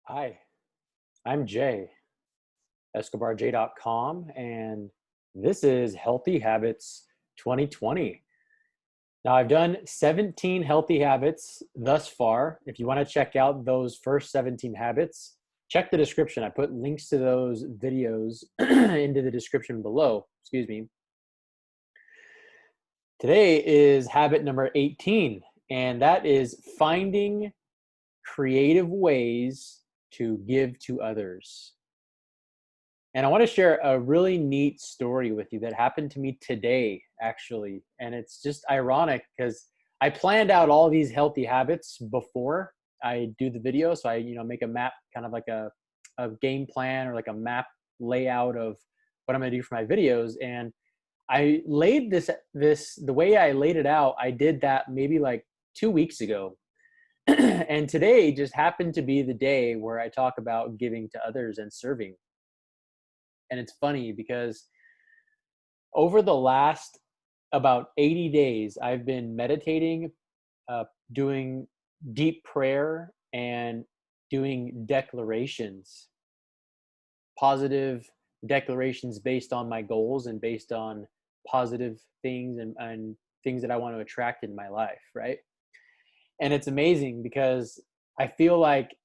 Hi, I'm Jay, EscobarJ.com, and this is Healthy Habits 2020. Now, I've done 17 healthy habits thus far. If you want to check out those first 17 habits, check the description. I put links to those videos into the description below. Excuse me. Today is habit number 18, and that is finding creative ways to give to others. And I want to share a really neat story with you that happened to me today, actually. And it's just ironic because I planned out all these healthy habits before I do the video. So I make a map, kind of like a game plan or like a map layout of what I'm going to do for my videos. And I laid this the way I laid it out. I did that maybe like 2 weeks ago. And today just happened to be the day where I talk about giving to others and serving. And it's funny because over the last about 80 days, I've been meditating, doing deep prayer, and doing declarations, positive declarations based on my goals and based on positive things and things that I want to attract in my life, right? And it's amazing because I feel like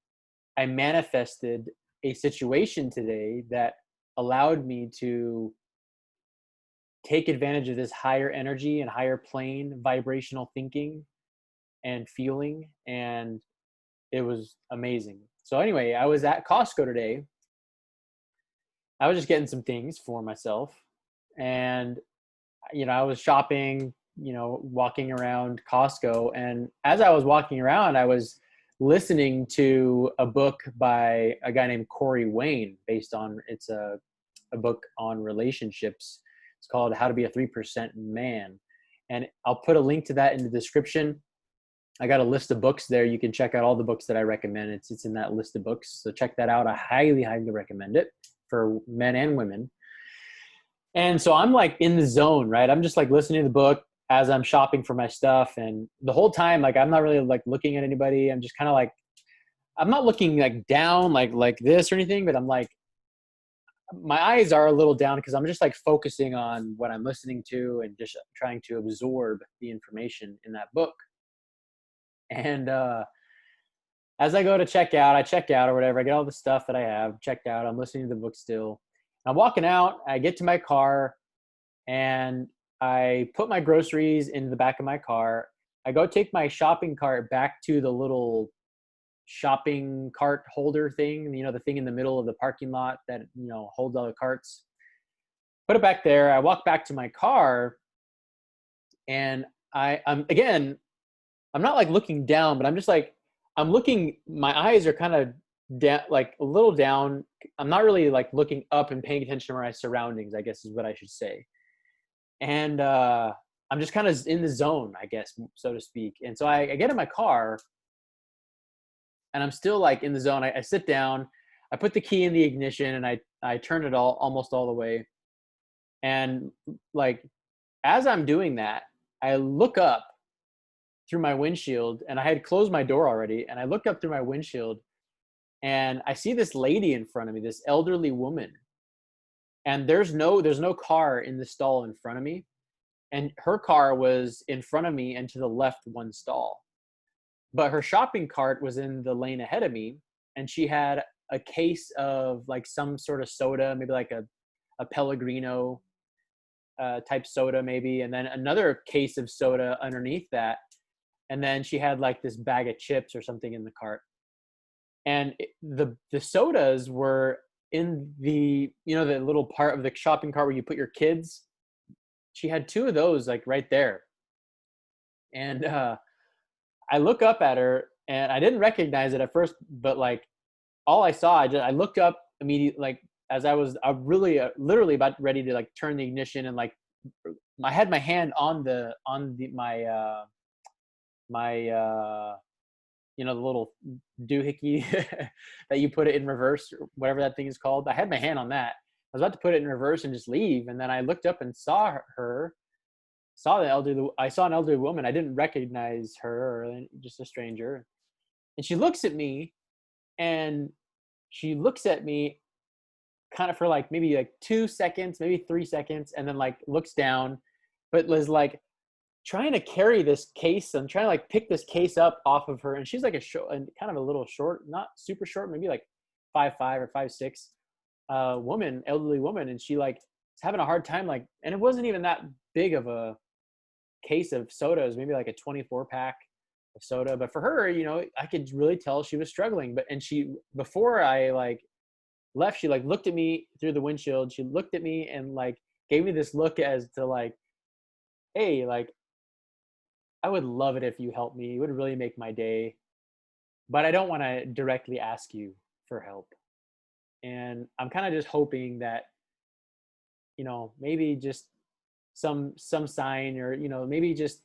I manifested a situation today that allowed me to take advantage of this higher energy and higher plane vibrational thinking and feeling, and it was amazing. So anyway, I was at Costco today. I was just getting some things for myself, and I was shopping, walking around Costco, and as I was walking around, I was listening to a book by a guy named Corey Wayne. Based on It's a book on relationships. It's called How to Be a 3% Man. And I'll put a link to that in the description. I got a list of books there. You can check out all the books that I recommend. It's in that list of books. So check that out. I highly, highly recommend it for men and women. And so I'm like in the zone, right? I'm just like listening to the book as I'm shopping for my stuff. And the whole time, like I'm not really like looking at anybody. I'm just kind of like, I'm not looking like down like this or anything, but I'm like, my eyes are a little down because I'm just like focusing on what I'm listening to and just trying to absorb the information in that book. And as I go to check out, I check out or whatever. I get all the stuff that I have checked out. I'm listening to the book still. I'm walking out. I get to my car and I put my groceries in the back of my car. I go take my shopping cart back to the little shopping cart holder thing, the thing in the middle of the parking lot that, holds all the carts. Put it back there. I walk back to my car and I'm not like looking down, but I'm just like, I'm looking, my eyes are kind of down, like a little down. I'm not really like looking up and paying attention to my surroundings, I guess is what I should say. And I'm just kind of in the zone, I guess, so to speak. And so I get in my car and I'm still like in the zone. I sit down, I put the key in the ignition and I turn it almost all the way. And like, as I'm doing that, I look up through my windshield and I had closed my door already. And I look up through my windshield and I see this lady in front of me, this elderly woman. And there's no car in the stall in front of me. And her car was in front of me and to the left one stall. But her shopping cart was in the lane ahead of me. And she had a case of like some sort of soda, maybe like a Pellegrino type soda maybe, and then another case of soda underneath that. And then she had like this bag of chips or something in the cart. And the sodas were in the little part of the shopping cart where you put your kids. She had two of those like right there. And I look up at her and I didn't recognize it at first, but like all I saw, I looked up immediately, like as I was really literally about ready to like turn the ignition and like I had my hand on my the little doohickey that you put it in reverse, or whatever that thing is called. I had my hand on that. I was about to put it in reverse and just leave, and then I looked up and saw her. I saw an elderly woman. I didn't recognize her, or just a stranger. And she looks at me, and she looks at me kind of for like maybe like 2 seconds, maybe 3 seconds, and then like looks down, but was like trying to carry this case and trying to like pick this case up off of her. And she's like a short and kind of a little short, not super short, maybe like 5'5" or 5'6" woman, elderly woman. And she like is having a hard time, like, and it wasn't even that big of a case of soda. It was maybe like a 24 pack of soda. But for her, you know, I could really tell she was struggling. But, and she, before I like left, she like looked at me through the windshield. She looked at me and like gave me this look as to like, hey, like, I would love it if you helped me. It would really make my day, but I don't want to directly ask you for help. And I'm kind of just hoping that, you know, maybe just some sign, or, you know, maybe just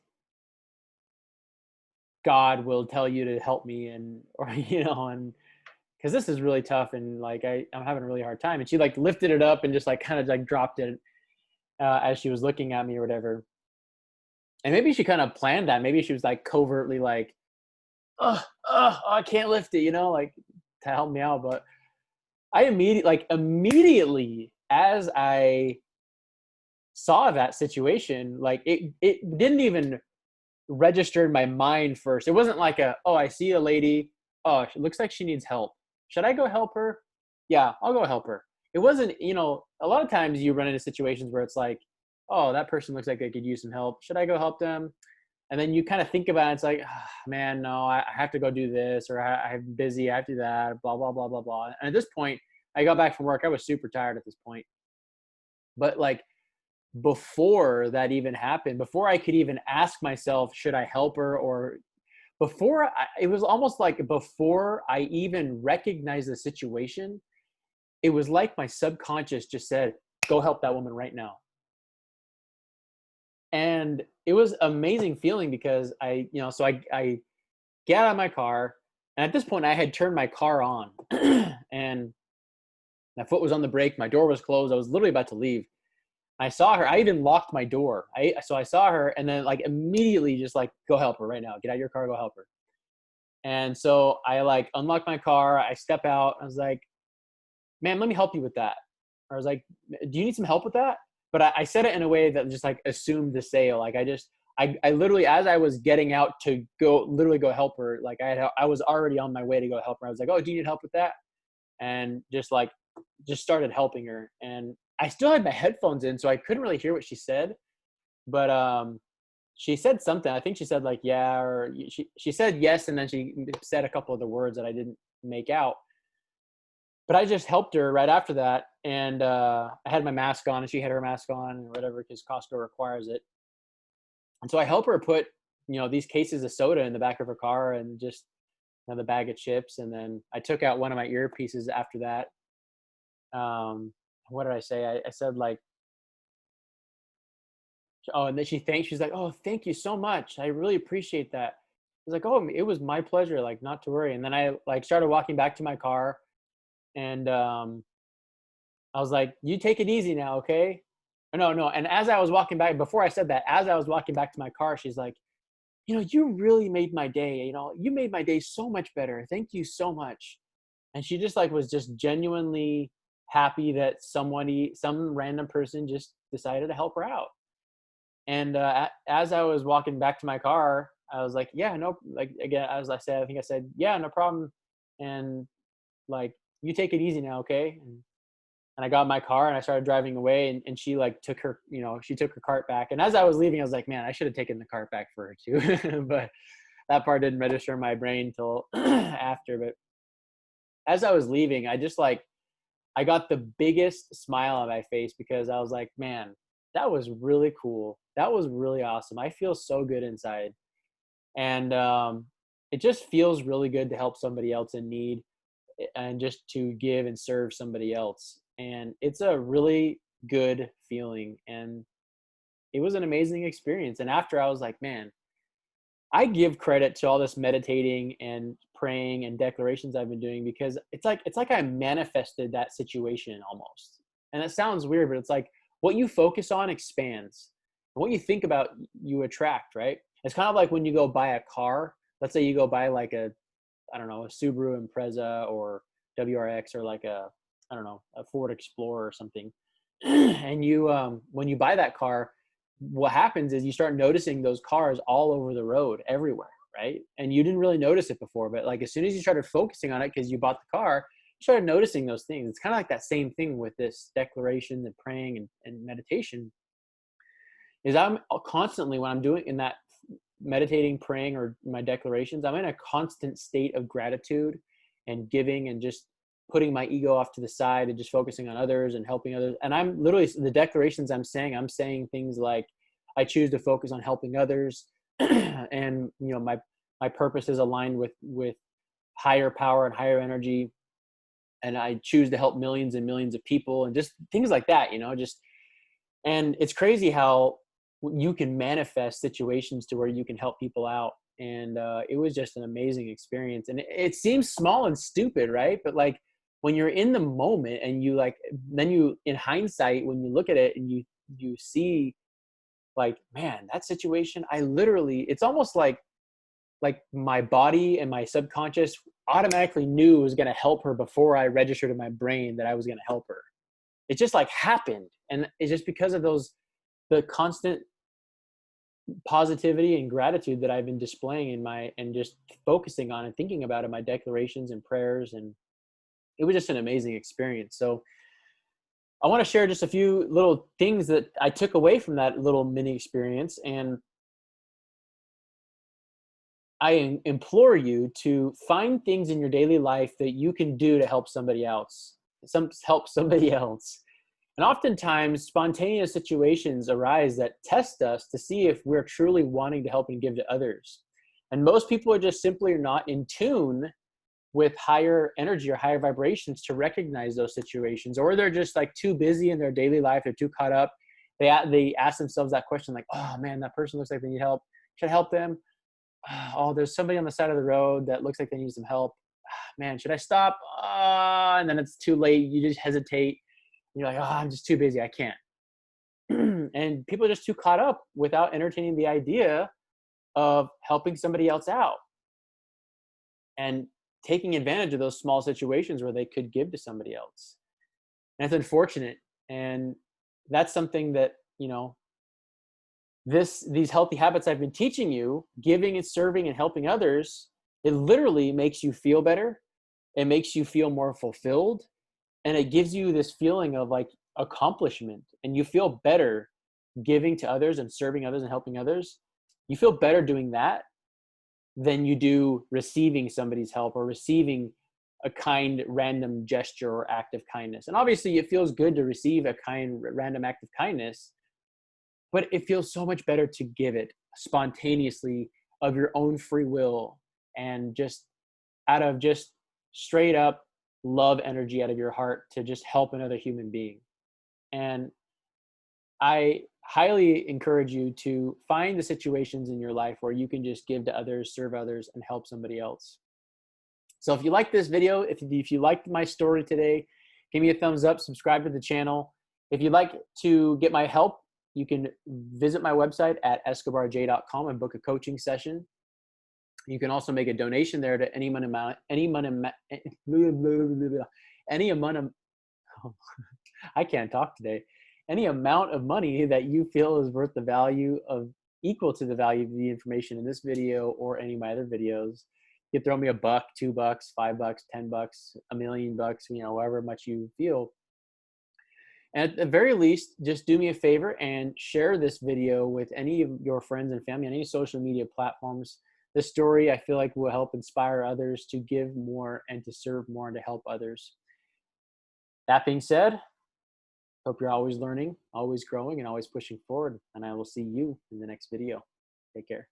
God will tell you to help me, and or you know, and because this is really tough, and like I'm having a really hard time. And she like lifted it up and just like kind of like dropped it as she was looking at me or whatever. And maybe she kind of planned that. Maybe she was like covertly like, oh, I can't lift it, you know, like to help me out. But I immediately as I saw that situation, like it didn't even register in my mind first. It wasn't like oh, I see a lady, oh, it looks like she needs help. Should I go help her? Yeah, I'll go help her. It wasn't, you know, a lot of times you run into situations where it's like, oh, that person looks like they could use some help. Should I go help them? And then you kind of think about it. It's like, oh, man, no, I have to go do this, or I'm busy. I have to do that, blah, blah, blah, blah, blah. And at this point, I got back from work. I was super tired at this point. But like before that even happened, before I could even ask myself, should I help her? Or it was almost like before I even recognized the situation, it was like my subconscious just said, go help that woman right now. And it was amazing feeling because I get out of my car, and at this point I had turned my car on and my foot was on the brake, my door was closed, I was literally about to leave. I saw her. I even locked my door. So I saw her, and then like immediately just like, go help her right now. Get out of your car, go help her. And so I like unlocked my car. I step out. I was like, man, let me help you with that. Or I was like, do you need some help with that? But I said it in a way that just like assumed the sale. Like I literally, as I was getting out to literally go help her, like I was already on my way to go help her. I was like, oh, do you need help with that? And just started helping her. And I still had my headphones in, so I couldn't really hear what she said. But she said something. I think she said like, yeah, or she said yes, and then she said a couple of the words that I didn't make out. But I just helped her right after that, and I had my mask on, and she had her mask on, or whatever, because Costco requires it. And so I help her put, you know, these cases of soda in the back of her car, and just, you know, the bag of chips. And then I took out one of my earpieces after that. What did I say? I said like, oh, and then she's like, oh, thank you so much. I really appreciate that. I was like, oh, it was my pleasure. Like, not to worry. And then I like started walking back to my car, and I was like, you take it easy now, okay? No, no. And as I was walking back, before I said that, as I was walking back to my car, she's like, you know, you really made my day. You know, you made my day so much better. Thank you so much. And she just like was just genuinely happy that some random person just decided to help her out. And as I was walking back to my car, I was like, yeah, no, like again, as I said, I think I said, yeah, no problem. And like, you take it easy now, okay? And I got in my car and I started driving away, and she like took her, you know, she took her cart back. And as I was leaving, I was like, man, I should have taken the cart back for her too. But that part didn't register in my brain till after. But as I was leaving, I got the biggest smile on my face, because I was like, man, that was really cool. That was really awesome. I feel so good inside. And it just feels really good to help somebody else in need, and just to give and serve somebody else. And it's a really good feeling. And it was an amazing experience. And after, I was like, man, I give credit to all this meditating and praying and declarations I've been doing, because it's like I manifested that situation almost. And it sounds weird, but it's like what you focus on expands. And what you think about, you attract, right? It's kind of like when you go buy a car. Let's say you go buy like I don't know, a Subaru Impreza, or WRX or like a, I don't know, a Ford Explorer or something. And you, when you buy that car, what happens is you start noticing those cars all over the road everywhere, right? And you didn't really notice it before, but like as soon as you started focusing on it because you bought the car, you started noticing those things. It's kind of like that same thing with this declaration and praying and meditation. Is I'm constantly, when I'm doing in that meditating, praying, or my declarations, I'm in a constant state of gratitude and giving and just putting my ego off to the side and just focusing on others and helping others. And I'm literally, the declarations I'm saying things like, I choose to focus on helping others. And, you know, my purpose is aligned with higher power and higher energy. And I choose to help millions and millions of people and just things like that, you know, just, and it's crazy how you can manifest situations to where you can help people out. And it was just an amazing experience. And it seems small and stupid, right? But like when you're in the moment and you like, then you, in hindsight, when you look at it and you see like, man, that situation, I literally, it's almost like my body and my subconscious automatically knew it was going to help her before I registered in my brain that I was going to help her. It just like happened. And it's just because of the constant positivity and gratitude that I've been displaying in my, and just focusing on and thinking about in my declarations and prayers. And it was just an amazing experience. So I want to share just a few little things that I took away from that little mini experience. And I implore you to find things in your daily life that you can do to help somebody else, help somebody else. And oftentimes, spontaneous situations arise that test us to see if we're truly wanting to help and give to others. And most people are just simply not in tune with higher energy or higher vibrations to recognize those situations, or they're just like too busy in their daily life. They're too caught up. They ask themselves that question like, oh man, that person looks like they need help. Should I help them? Oh, there's somebody on the side of the road that looks like they need some help. Man, should I stop? And then it's too late. You just hesitate. You're like, oh, I'm just too busy. I can't. And people are just too caught up without entertaining the idea of helping somebody else out and taking advantage of those small situations where they could give to somebody else. And it's unfortunate. And that's something that, you know, these healthy habits I've been teaching you, giving and serving and helping others, it literally makes you feel better. It makes you feel more fulfilled. And it gives you this feeling of like accomplishment, and you feel better giving to others and serving others and helping others. You feel better doing that than you do receiving somebody's help or receiving a kind random gesture or act of kindness. And obviously it feels good to receive a kind random act of kindness, but it feels so much better to give it spontaneously of your own free will and just out of just straight up love energy out of your heart to just help another human being. And I highly encourage you to find the situations in your life where you can just give to others, serve others, and help somebody else. So if you like this video, if you liked my story today, give me a thumbs up, subscribe to the channel. If you'd like to get my help, you can visit my website at escobarj.com and book a coaching session. You can also make a donation there to any amount of, I can't talk today, any amount of money that you feel is worth the value of, equal to the value of the information in this video or any of my other videos. You can throw me $1, $2, $5, $10, $1,000,000, you know, however much you feel. And at the very least, just do me a favor and share this video with any of your friends and family on any social media platforms. This story, I feel like, will help inspire others to give more and to serve more and to help others. That being said, hope you're always learning, always growing, and always pushing forward. And I will see you in the next video. Take care.